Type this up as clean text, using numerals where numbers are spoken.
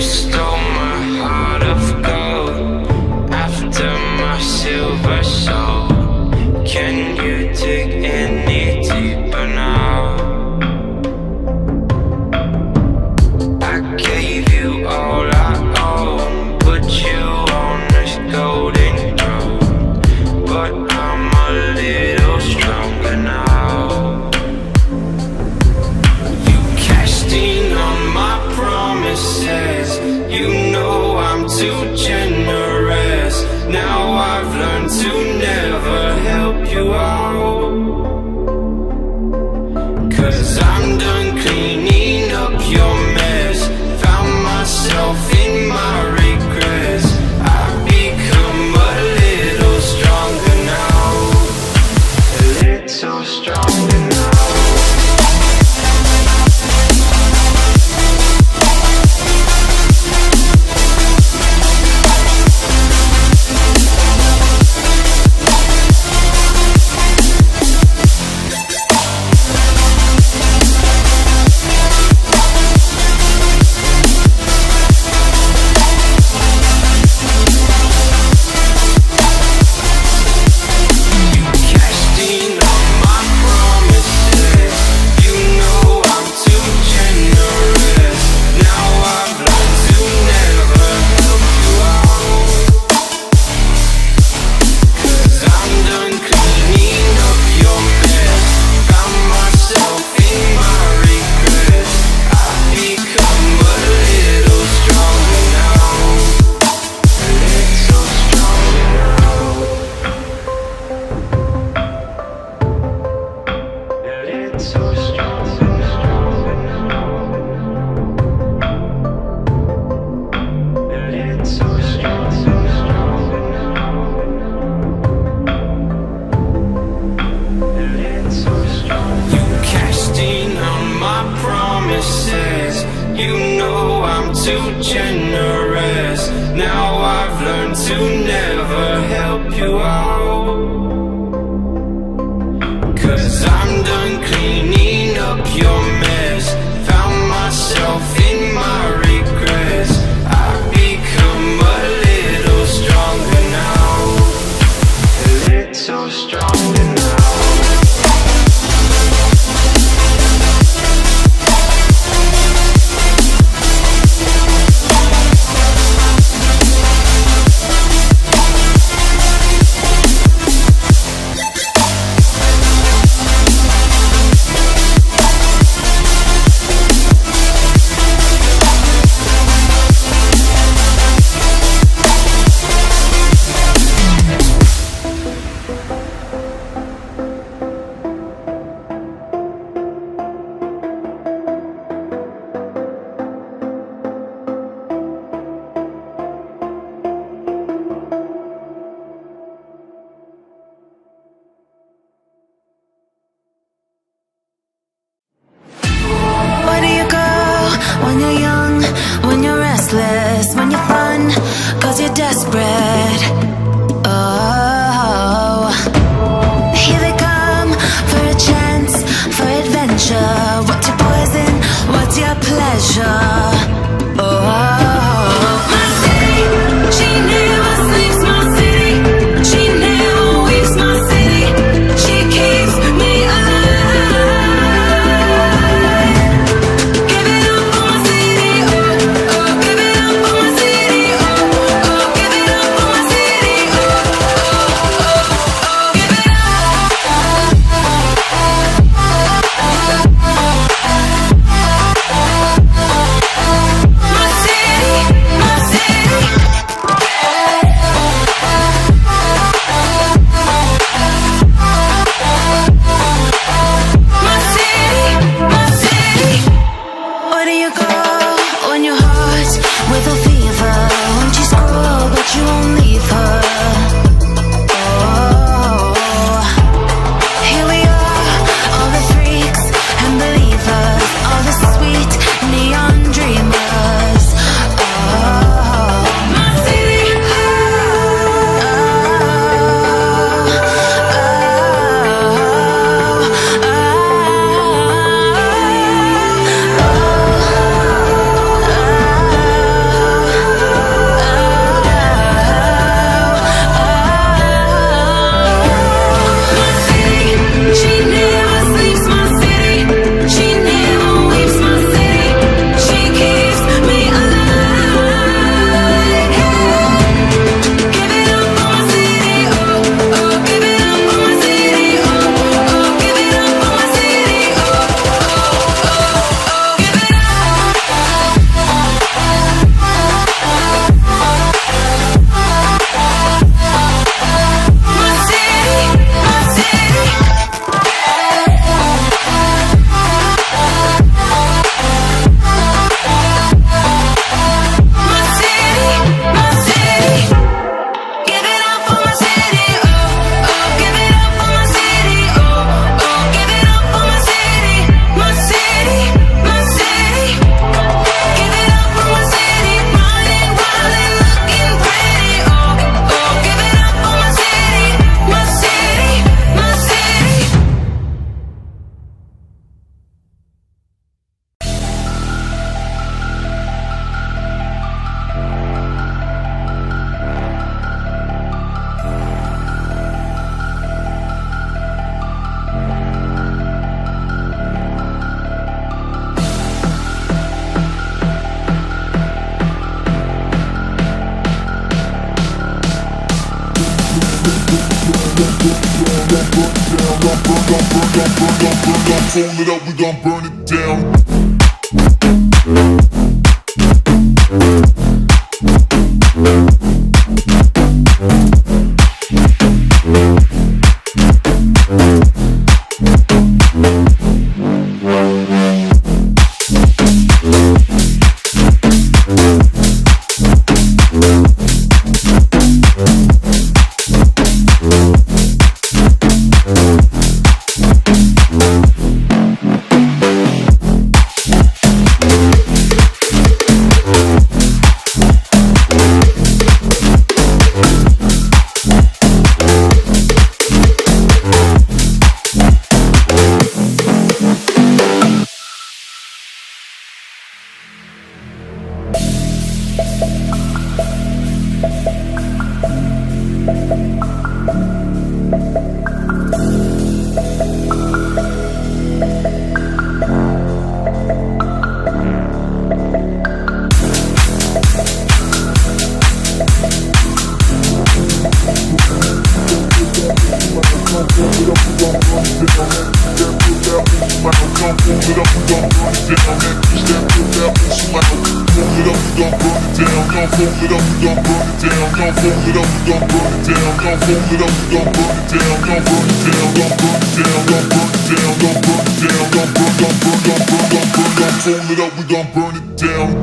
stole my heart of gold after my silver soul. Can you dig any deeper now? I gave you all I own, put you on this golden throne, but I'm a little stronger now. You cashed in on my promises, you know I'm too generous. Now I've learned to never help you out, 'cause I'm done cleaning up your mess. Found myself in my regrets. I've become a little stronger now, a little stronger now. You know I'm too generous. Now I've learned to never help you out, 'cause I'm done cleaning up your mess. Found myself in my regrets. I've become a little stronger now, a little stronger now. Fold it up, we gon' burn it down. Fold it up, we gon' burn it down.